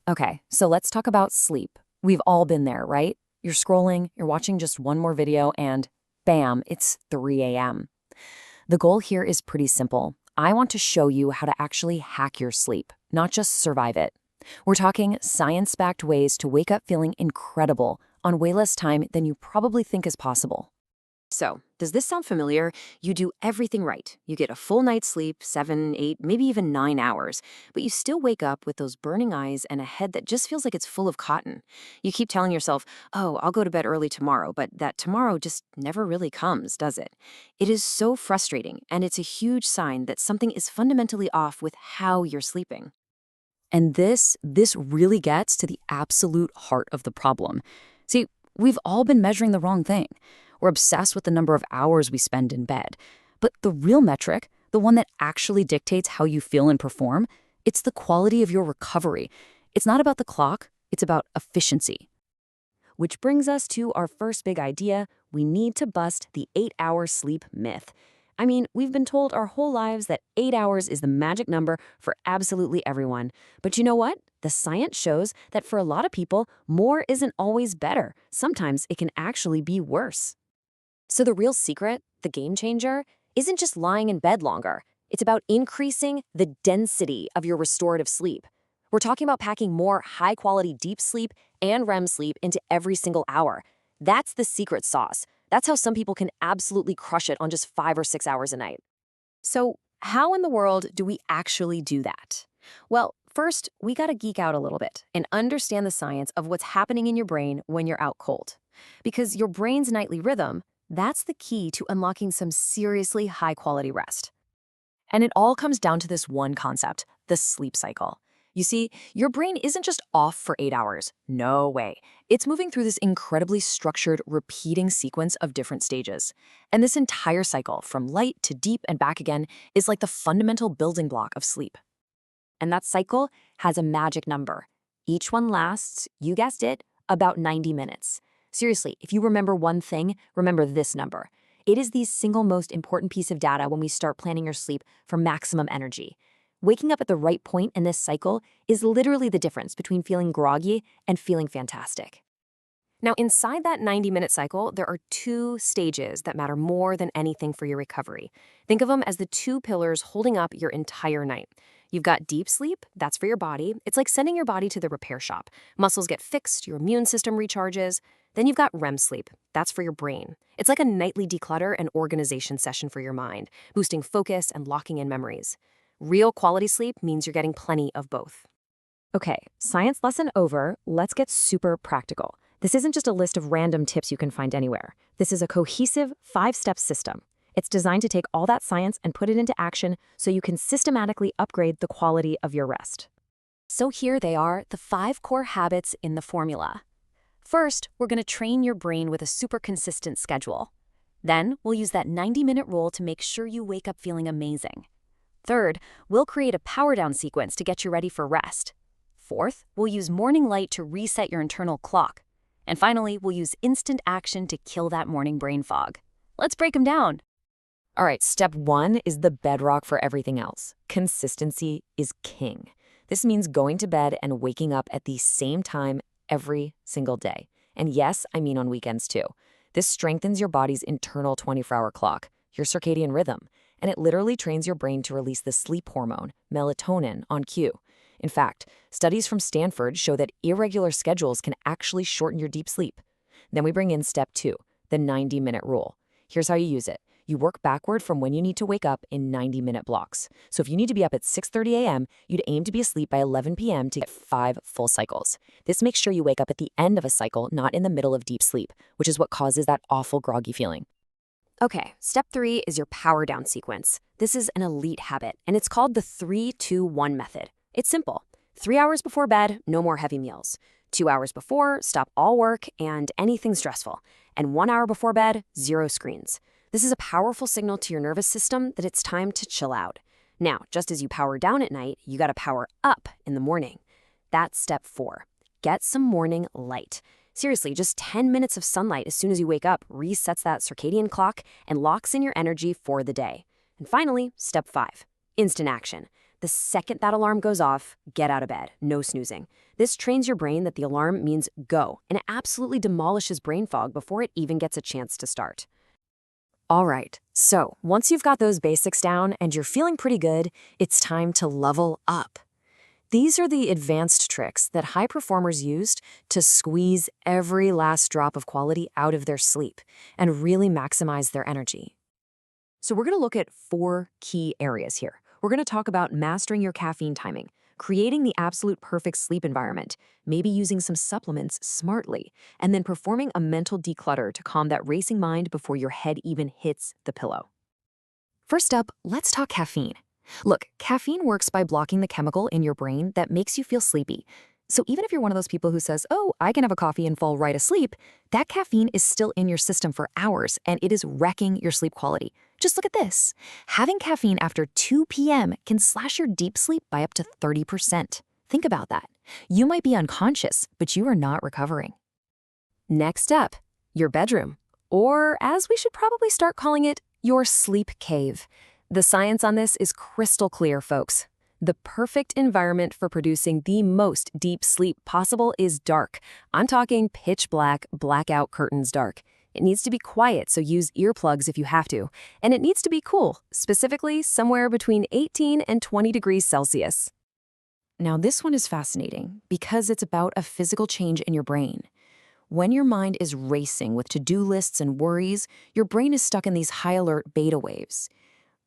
Okay, so let's talk about sleep. We've all been there, right? You're scrolling, you're watching just one more video, and bam, it's 3 a.m. The goal here is pretty simple. I want to show you how to actually hack your sleep, not just survive it. We're talking science-backed ways to wake up feeling incredible on way less time than you probably think is possible. So, does this sound familiar? You do everything right. You get a full night's sleep, 7, 8, maybe even 9 hours, but you still wake up with those burning eyes and a head that just feels like it's full of cotton. You keep telling yourself, oh, I'll go to bed early tomorrow, but that tomorrow just never really comes, does it? It is so frustrating, and it's a huge sign that something is fundamentally off with how you're sleeping. And this really gets to the absolute heart of the problem. See, we've all been measuring the wrong thing. We're obsessed with the number of hours we spend in bed. But the real metric, the one that actually dictates how you feel and perform, it's the quality of your recovery. It's not about the clock, it's about efficiency. Which brings us to our first big idea: we need to bust the 8-hour sleep myth. I mean, we've been told our whole lives that 8 hours is the magic number for absolutely everyone. But you know what? The science shows that for a lot of people, more isn't always better. Sometimes it can actually be worse. So the real secret, the game changer, isn't just lying in bed longer. It's about increasing the density of your restorative sleep. We're talking about packing more high-quality deep sleep and REM sleep into every single hour. That's the secret sauce. That's how some people can absolutely crush it on just 5 or 6 hours a night. So, how in the world do we actually do that? Well, first, we gotta geek out a little bit and understand the science of what's happening in your brain when you're out cold. Because your brain's nightly rhythm, that's the key to unlocking some seriously high-quality rest. And it all comes down to this one concept, the sleep cycle. You see, your brain isn't just off for 8 hours. No way. It's moving through this incredibly structured, repeating sequence of different stages. And this entire cycle, from light to deep and back again, is like the fundamental building block of sleep. And that cycle has a magic number. Each one lasts, you guessed it, about 90 minutes. Seriously, if you remember one thing, remember this number. It is the single most important piece of data when we start planning your sleep for maximum energy. Waking up at the right point in this cycle is literally the difference between feeling groggy and feeling fantastic. Now, inside that 90-minute cycle, there are two stages that matter more than anything for your recovery. Think of them as the two pillars holding up your entire night. You've got deep sleep, that's for your body. It's like sending your body to the repair shop. Muscles get fixed, your immune system recharges. Then you've got REM sleep, that's for your brain. It's like a nightly declutter and organization session for your mind, boosting focus and locking in memories. Real quality sleep means you're getting plenty of both. Okay, science lesson over. Let's get super practical. This isn't just a list of random tips you can find anywhere. This is a cohesive 5-step system. It's designed to take all that science and put it into action so you can systematically upgrade the quality of your rest. So here they are, the 5 core habits in the formula. First, we're going to train your brain with a super consistent schedule. Then, we'll use that 90-minute rule to make sure you wake up feeling amazing. Third, we'll create a power down sequence to get you ready for rest. Fourth, we'll use morning light to reset your internal clock. And finally, we'll use instant action to kill that morning brain fog. Let's break them down. All right, step 1 is the bedrock for everything else. Consistency is king. This means going to bed and waking up at the same time every single day. And yes, I mean on weekends too. This strengthens your body's internal 24-hour clock, your circadian rhythm, and it literally trains your brain to release the sleep hormone, melatonin, on cue. In fact, studies from Stanford show that irregular schedules can actually shorten your deep sleep. Then we bring in step 2, the 90-minute rule. Here's how you use it. You work backward from when you need to wake up in 90-minute blocks. So if you need to be up at 6:30 a.m., you'd aim to be asleep by 11 p.m. to get 5 full cycles. This makes sure you wake up at the end of a cycle, not in the middle of deep sleep, which is what causes that awful groggy feeling. Okay, step 3 is your power down sequence. This is an elite habit, and it's called the 3-2-1 method. It's simple. 3 hours before bed, no more heavy meals. 2 hours before, stop all work and anything stressful. And 1 hour before bed, 0 screens. This is a powerful signal to your nervous system that it's time to chill out. Now, just as you power down at night, you gotta power up in the morning. That's step 4. Get some morning light. Seriously, just 10 minutes of sunlight as soon as you wake up resets that circadian clock and locks in your energy for the day. And finally, step 5, instant action. The second that alarm goes off, get out of bed, no snoozing. This trains your brain that the alarm means go, and it absolutely demolishes brain fog before it even gets a chance to start. All right, so once you've got those basics down and you're feeling pretty good, it's time to level up. These are the advanced tricks that high performers used to squeeze every last drop of quality out of their sleep and really maximize their energy. So we're going to look at 4 key areas here. We're going to talk about mastering your caffeine timing, creating the absolute perfect sleep environment, maybe using some supplements smartly, and then performing a mental declutter to calm that racing mind before your head even hits the pillow. First up, let's talk caffeine. Look, caffeine works by blocking the chemical in your brain that makes you feel sleepy. So even if you're one of those people who says, oh, I can have a coffee and fall right asleep, that caffeine is still in your system for hours and it is wrecking your sleep quality. Just look at this. Having caffeine after 2 p.m. can slash your deep sleep by up to 30%. Think about that. You might be unconscious, but you are not recovering. Next up, your bedroom. Or as we should probably start calling it, your sleep cave. The science on this is crystal clear, folks. The perfect environment for producing the most deep sleep possible is dark. I'm talking pitch black, blackout curtains dark. It needs to be quiet, so use earplugs if you have to. And it needs to be cool, specifically somewhere between 18 and 20 degrees Celsius. Now, this one is fascinating because it's about a physical change in your brain. When your mind is racing with to-do lists and worries, your brain is stuck in these high-alert beta waves.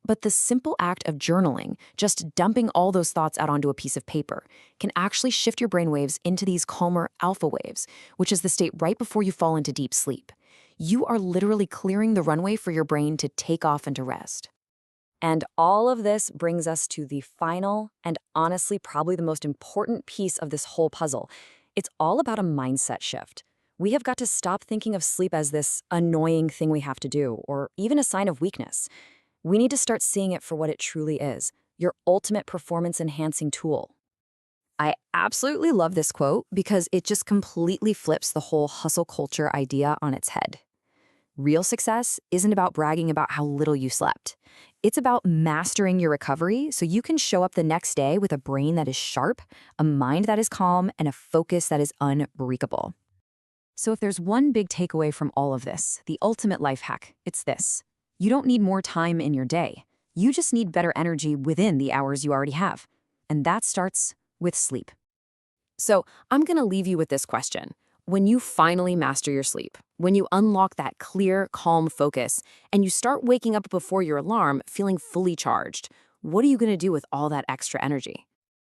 But the simple act of journaling, just dumping all those thoughts out onto a piece of paper, can actually shift your brain waves into these calmer alpha waves, which is the state right before you fall into deep sleep. You are literally clearing the runway for your brain to take off and to rest. And all of this brings us to the final and honestly probably the most important piece of this whole puzzle. It's all about a mindset shift. We have got to stop thinking of sleep as this annoying thing we have to do, or even a sign of weakness. We need to start seeing it for what it truly is, your ultimate performance-enhancing tool. I absolutely love this quote because it just completely flips the whole hustle culture idea on its head. Real success isn't about bragging about how little you slept. It's about mastering your recovery so you can show up the next day with a brain that is sharp, a mind that is calm, and a focus that is unbreakable. So if there's one big takeaway from all of this, the ultimate life hack, it's this. You don't need more time in your day. You just need better energy within the hours you already have. And that starts with sleep. So I'm going to leave you with this question. When you finally master your sleep, when you unlock that clear, calm focus, and you start waking up before your alarm feeling fully charged, what are you going to do with all that extra energy?